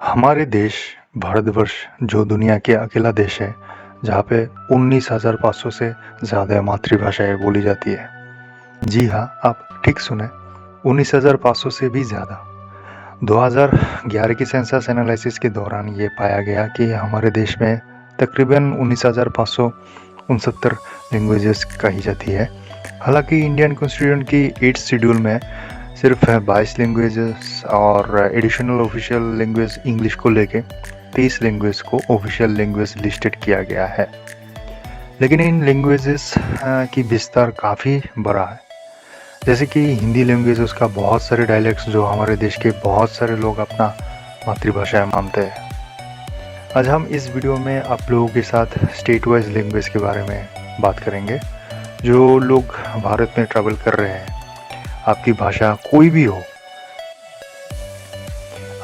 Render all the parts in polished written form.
हमारे देश भारतवर्ष जो दुनिया के अकेला देश है जहाँ पे 19,500 से ज़्यादा मातृभाषाएं बोली जाती है। जी हाँ, आप ठीक सुने, 19,500 से भी ज़्यादा। 2011 की सेंसस एनालिसिस के दौरान ये पाया गया कि हमारे देश में तकरीबन 19,569 लैंग्वेजेस कही जाती है। हालांकि इंडियन कॉन्स्टिट्यूशन की 8th शेड्यूल में सिर्फ 22 लैंग्वेजेस और एडिशनल ऑफिशियल लैंग्वेज इंग्लिश को लेके 23 लैंग्वेज को ऑफिशियल लैंग्वेज लिस्टेड किया गया है। लेकिन इन लैंग्वेजेस की विस्तार काफ़ी बड़ा है। जैसे कि हिंदी लैंग्वेज, उसका बहुत सारे डायलेक्ट्स जो हमारे देश के बहुत सारे लोग अपना मातृभाषा मानते हैं। आज हम इस वीडियो में आप लोगों के साथ स्टेट वाइज लैंग्वेज के बारे में बात करेंगे। जो लोग भारत में ट्रैवल कर रहे हैं, आपकी भाषा कोई भी हो,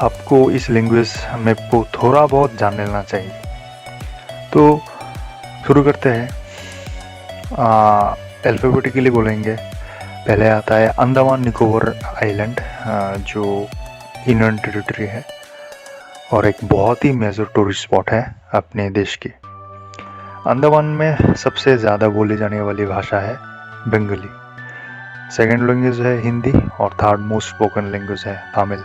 आपको इस लैंग्वेज में को थोड़ा बहुत जान लेना चाहिए। तो शुरू करते हैं। अल्फ़ाबेटिकली बोलेंगे। पहले आता है अंडमान निकोबार आइलैंड, जो यूनियन टेरिटरी है और एक बहुत ही मेजर टूरिस्ट स्पॉट है अपने देश की। अंडमान में सबसे ज़्यादा बोली जाने वाली भाषा है बंगाली, सेकेंड लैंग्वेज है हिंदी और थर्ड मोस्ट स्पोकन लैंग्वेज है तमिल।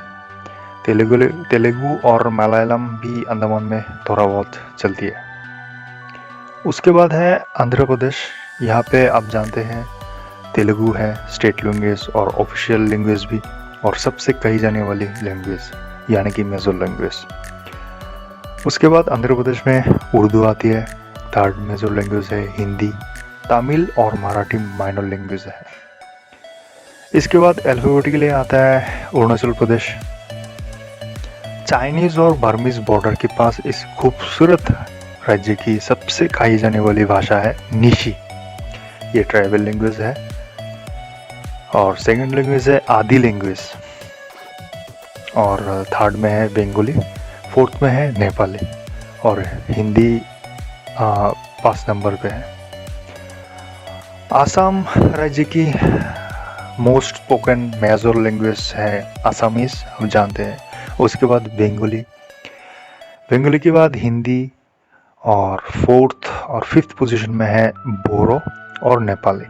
तेलुगु और मलयालम भी अंडमान में थोड़ा बहुत चलती है। उसके बाद है आंध्र प्रदेश। यहाँ पे आप जानते हैं तेलुगु है स्टेट लैंग्वेज और ऑफिशियल लैंग्वेज भी, और सबसे कही जाने वाली लैंग्वेज यानी कि मेजर लैंग्वेज। उसके बाद आंध्र प्रदेश में उर्दू आती है। थर्ड मेजर लैंग्वेज है हिंदी, तमिल और मराठी माइनर लैंग्वेज है। इसके बाद अल्फ़ाबेटिकली आता है अरुणाचल प्रदेश। चाइनीज़ और बर्मीज बॉर्डर के पास इस खूबसूरत राज्य की सबसे कही जाने वाली भाषा है निशी। ये ट्राइबल लैंग्वेज है। और सेकंड लैंग्वेज है आदि लैंग्वेज, और थर्ड में है बंगाली, फोर्थ में है नेपाली, और हिंदी 5 नंबर पे है। आसाम राज्य की मोस्ट स्पोकन मेजर लैंग्वेज है आसामीज, हम जानते हैं। उसके बाद बंगाली के बाद हिंदी, और फोर्थ और फिफ्थ पोजीशन में है बोरो और नेपाली।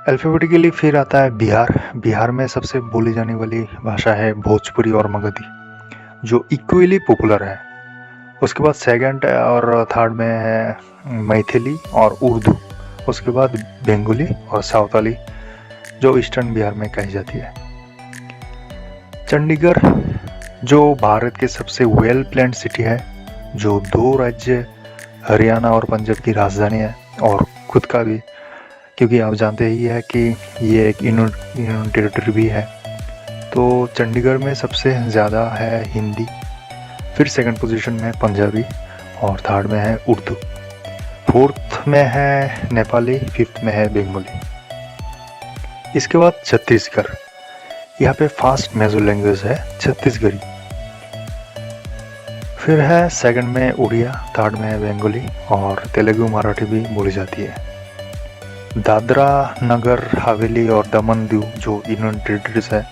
अल्फ़ाबेटिकली फिर आता है बिहार में सबसे बोली जाने वाली भाषा है भोजपुरी और मगधी, जो इक्वली पॉपुलर है। उसके बाद सेकंड और थर्ड में है मैथिली और उर्दू। उसके बाद बंगाली और सावताली, जो ईस्टर्न बिहार में कही जाती है। चंडीगढ़ जो भारत के सबसे वेल प्लान्ड सिटी है, जो 2 राज्य हरियाणा और पंजाब की राजधानी है, और खुद का भी, क्योंकि आप जानते ही है कि ये एक यूनियन टेरिटरी भी है। तो चंडीगढ़ में सबसे ज़्यादा है हिंदी, फिर सेकंड पोजीशन में पंजाबी, और थर्ड में है उर्दू, फोर्थ में है नेपाली, फिफ्थ में है बंगाली। इसके बाद छत्तीसगढ़। यहाँ पे फास्ट मेजर लैंग्वेज है छत्तीसगढ़ी। फिर है सेकंड में उड़िया, थर्ड में है बंगाली, और तेलुगु मराठी भी बोली जाती है। दादरा नगर हवेली और दमन दीव जो यूनियन टेरिटरीज है,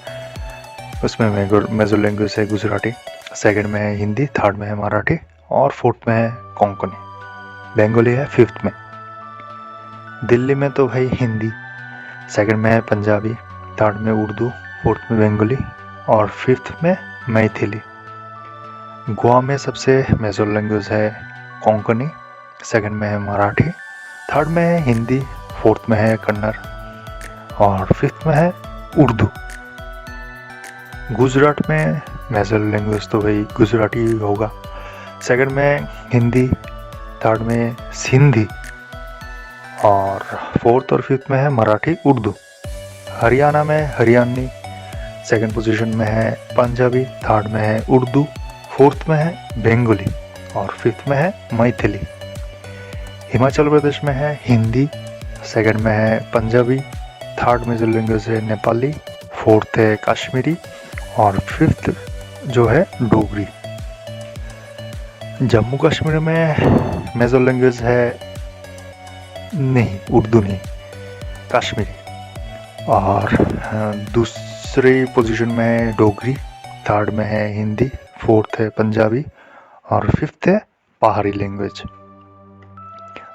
उसमें मेजर लैंग्वेज है गुजराती, सेकंड में है हिंदी, थर्ड में है मराठी, और फोर्थ में है कोंकणी। बंगाली है फिफ्थ में। दिल्ली में तो भाई हिंदी, सेकंड में है पंजाबी, थर्ड में उर्दू, फोर्थ में बंगाली, और फिफ्थ में मैथिली। गोवा में सबसे मेजर लैंग्वेज है कोंकणी, सेकंड में है मराठी, थर्ड में है हिंदी, फोर्थ में है कन्नड़, और फिफ्थ में है उर्दू। गुजरात में मेजर लैंग्वेज तो भाई गुजराती होगा, सेकंड में हिंदी, थर्ड में सिंधी, और फोर्थ और फिफ्थ में है मराठी उर्दू। हरियाणा में हरियाणवी, सेकंड पोजीशन में है पंजाबी, थर्ड में है उर्दू, फोर्थ में है बंगाली, और फिफ्थ में है मैथिली। हिमाचल प्रदेश में है हिंदी, सेकंड में है पंजाबी, थर्ड मेजर लैंग्वेज है नेपाली, फोर्थ है कश्मीरी, और फिफ्थ जो है डोगरी। जम्मू कश्मीर में मेजर लैंग्वेज है नहीं, उर्दू नहीं, कश्मीरी, और दूसरी पोजीशन में है डोगरी, थर्ड में है हिंदी, फोर्थ है पंजाबी और फिफ्थ है पहाड़ी लैंग्वेज।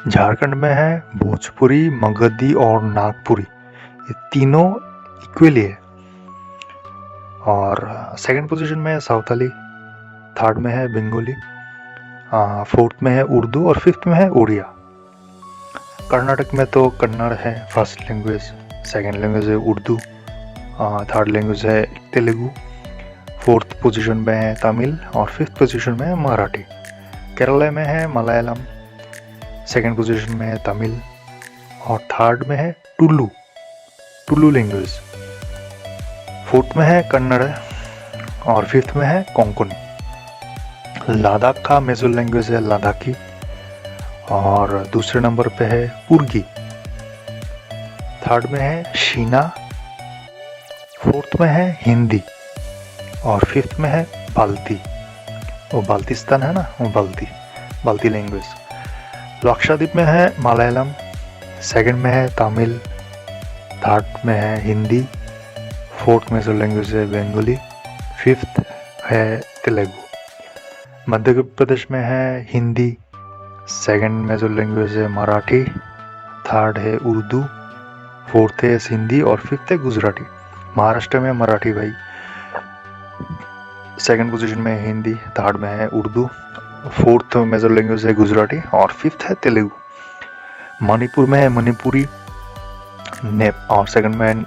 झारखंड में है भोजपुरी, मगधी और नागपुरी, ये तीनों इक्वली है। और सेकंड पोजीशन में है सावताली, थर्ड में है बंगाली, फोर्थ में है उर्दू और फिफ्थ में है उड़िया। कर्नाटक में तो कन्नड़ है फर्स्ट लैंग्वेज, सेकंड लैंग्वेज है उर्दू, थर्ड लैंग्वेज है तेलुगु, फोर्थ पोजीशन में है तमिल और फिफ्थ पोजीशन में है मराठी। केरला में है मलयालम, सेकंड पोजीशन में है तमिल और थर्ड में है टुलू लैंग्वेज, फोर्थ में है कन्नड़ और फिफ्थ में है कोंकणी। लद्दाख का मेजर लैंग्वेज है लद्दाखी और दूसरे नंबर पे है पुर्गी, थर्ड में है शीना, फोर्थ में है हिंदी और फिफ्थ में है बाल्टी। वो बाल्टिस्तान है ना, वो बाल्टी लैंग्वेज। लक्षद्वीप में है मलयालम, सेकंड में है तमिल, थर्ड में है हिंदी, फोर्थ मेजर लैंग्वेज है बंगाली, फिफ्थ है तेलुगु। मध्य प्रदेश में है हिंदी, सेकंड मेजर लैंग्वेज है मराठी, थर्ड है उर्दू, फोर्थ है सिंधी और फिफ्थ है गुजराती। महाराष्ट्र में मराठी भाई, सेकंड पोजीशन में है हिंदी, थर्ड में है उर्दू, फोर्थ मेजर लैंग्वेज है गुजराती और फिफ्थ है तेलुगु। मणिपुर में है मणिपुरी और सेकंड में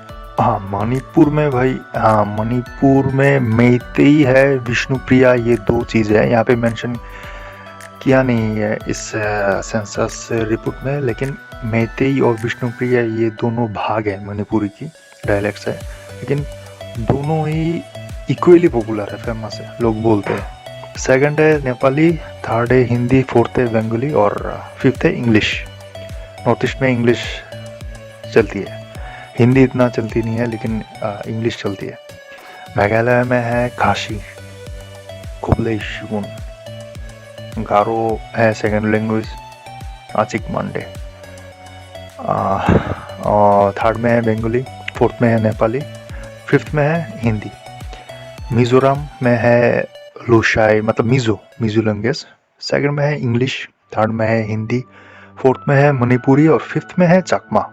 मणिपुर में भाई, मणिपुर में मैतेई है, विष्णुप्रिया, ये दो चीज़ें हैं। यहाँ पे मेंशन किया नहीं है इस सेंसस रिपोर्ट में, लेकिन मैतेई और विष्णुप्रिया ये दोनों भाग हैं मणिपुरी की डायलेक्ट्स है, लेकिन दोनों ही इक्वली पॉपुलर है, फेमस है, लोग बोलते हैं। सेकंड है नेपाली, थर्ड है हिंदी, फोर्थ है बंगाली और फिफ्थ है इंग्लिश। नॉर्थ ईस्ट में इंग्लिश चलती है, हिंदी इतना चलती नहीं है, लेकिन इंग्लिश चलती है। मेघालय में है खासी, कुबलेशुन, गारो है सेकंड लैंग्वेज, आचिक मांडे, और थर्ड में है बंगाली, फोर्थ में है नेपाली, फिफ्थ में है हिंदी। मिजोरम में है लुशाई, मतलब मिजो लैंग्वेज, सेकंड में है इंग्लिश, थर्ड में है हिंदी, फोर्थ में है मणिपुरी और फिफ्थ में है चकमा।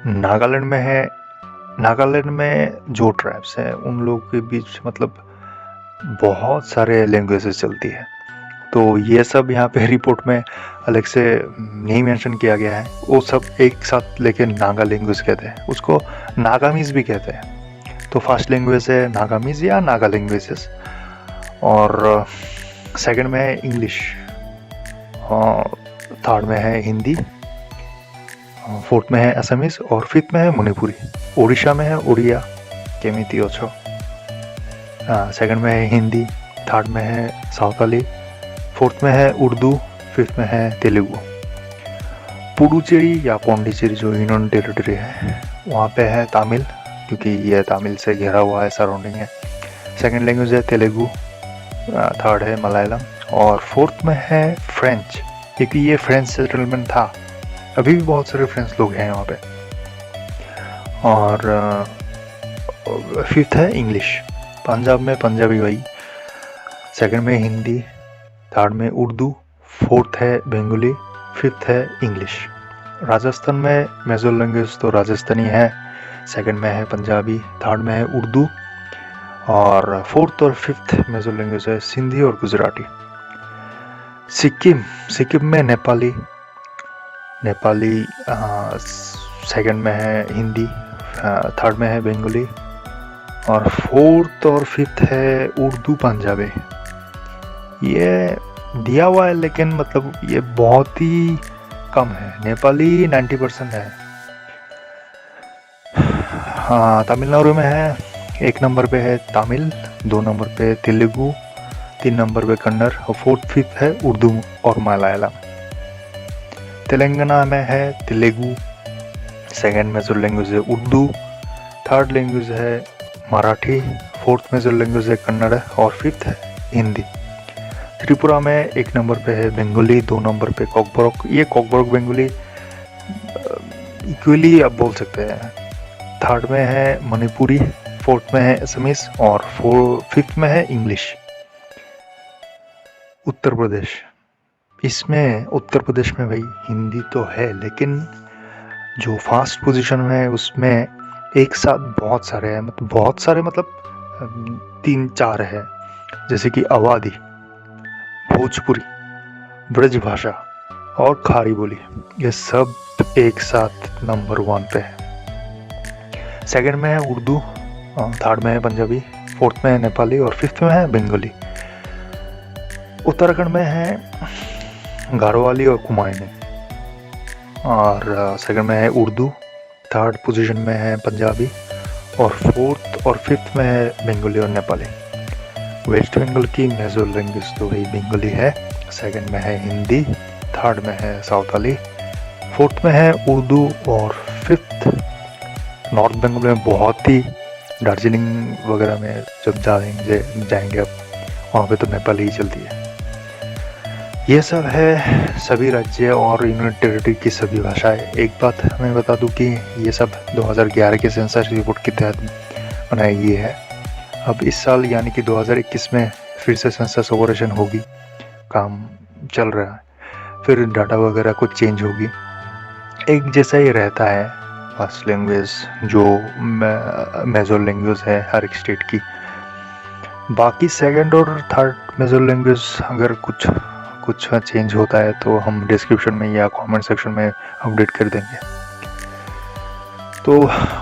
नागालैंड में जो ट्राइब्स हैं उन लोगों के बीच मतलब बहुत सारे लैंग्वेजेस चलती है, तो ये सब यहाँ पे रिपोर्ट में अलग से नहीं मेंशन किया गया है। वो सब एक साथ लेके नागा लैंग्वेज कहते हैं, उसको नागामीज भी कहते हैं। तो फर्स्ट लैंग्वेज है नागामीज या नागा लैंग्वेजेस, और सेकंड में है इंग्लिश, थर्ड में है हिंदी, फोर्थ में है असमीज और फिफ्थ में है मणिपुरी। उड़ीसा में है उड़िया, केमिति ओछो, सेकंड में है हिंदी, थर्ड में है सावताली, फोर्थ में है उर्दू, फिफ्थ में है तेलुगु। पुडुचेरी या पौंडीचेरी जो यूनियन टेरिटरी है वहाँ पे है तमिल, क्योंकि ये तमिल से घिरा हुआ है, सराउंडिंग है। सेकंड लैंग्वेज है तेलुगु, थर्ड है मलयालम और फोर्थ में है फ्रेंच, क्योंकि ये फ्रेंच सेटलमेंट था, अभी भी बहुत सारे फ्रेंच लोग हैं वहाँ पे। और फिफ्थ है इंग्लिश। पंजाब में पंजाबी भाई, सेकंड में हिंदी, थर्ड में उर्दू, फोर्थ है बंगाली, फिफ्थ है इंग्लिश। राजस्थान में मेजर लैंग्वेज तो राजस्थानी है, सेकंड में है पंजाबी, थर्ड में है उर्दू और फोर्थ और फिफ्थ मेजर लैंग्वेज है सिंधी और गुजराती। सिक्किम में नेपाली, सेकंड में है हिंदी, थर्ड में है बंगाली और फोर्थ और फिफ्थ है उर्दू पंजाबी। ये दिया हुआ है, लेकिन मतलब ये बहुत ही कम है। नेपाली 90% है। हाँ, तमिलनाडु में है, एक नंबर पे है तमिल, दो नंबर पे तेलुगु, तीन नंबर पे कन्नड़ और फोर्थ फिफ्थ है उर्दू और मलयालम। तेलंगाना में है तेलुगु, सेकंड मेजर लैंग्वेज है उर्दू, थर्ड लैंग्वेज है मराठी, फोर्थ मेजर लैंग्वेज है कन्नड़ और फिफ्थ है हिंदी। त्रिपुरा में एक नंबर पे है बंगाली, दो नंबर पे कॉकबरॉक। ये कॉकबरॉक बंगाली इक्वली आप बोल सकते हैं। थर्ड में है मणिपुरी, फोर्थ में है असमीज और फिफ्थ में है इंग्लिश। उत्तर प्रदेश, इसमें उत्तर प्रदेश में भाई हिंदी तो है, लेकिन जो फर्स्ट पोजीशन में है उसमें एक साथ बहुत सारे हैं, मतलब बहुत सारे, मतलब 3-4 है, जैसे कि अवाधी, भोजपुरी, ब्रज भाषा और खारी बोली, ये सब एक साथ नंबर 1 पे है। सेकंड में है उर्दू, थर्ड में है पंजाबी, फोर्थ में है नेपाली और फिफ्थ में है बंगाली। उत्तराखंड में है गारोवाली और कुमायूनी, और सेकंड में है उर्दू, थर्ड पोजीशन में है पंजाबी और फोर्थ और फिफ्थ में है बंगाली और नेपाली। वेस्ट बंगाल की मेजर लैंग्वेज तो वही बंगाली है, सेकंड में है हिंदी, थर्ड में है सावताली, फोर्थ में है उर्दू और फिफ्थ नॉर्थ बंगाल में बहुत ही, दार्जिलिंग वगैरह में जब जाएंगे अब वहाँ पे तो नेपाली ही चलती है। ये सब है सभी राज्य और यूनियन टेरिटरी की सभी भाषाएं। एक बात मैं बता दूं कि ये सब 2011 के सेंसस रिपोर्ट के तहत बनाई गई है। अब इस साल यानी कि 2021 में फिर से सेंसस ऑपरेशन होगी, काम चल रहा है, फिर डाटा वगैरह कुछ चेंज होगी। एक जैसा ही रहता है फर्स्ट लैंग्वेज जो मेजर लैंग्वेज है हर एक स्टेट की। बाकी सेकंड और थर्ड मेजर लैंग्वेज अगर कुछ चेंज होता है तो हम डिस्क्रिप्शन में या कमेंट सेक्शन में अपडेट कर देंगे। तो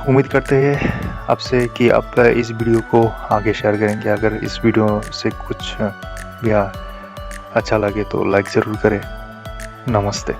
उम्मीद करते हैं आपसे कि आप इस वीडियो को आगे शेयर करेंगे। अगर इस वीडियो से कुछ भी अच्छा लगे तो लाइक ज़रूर करें। नमस्ते।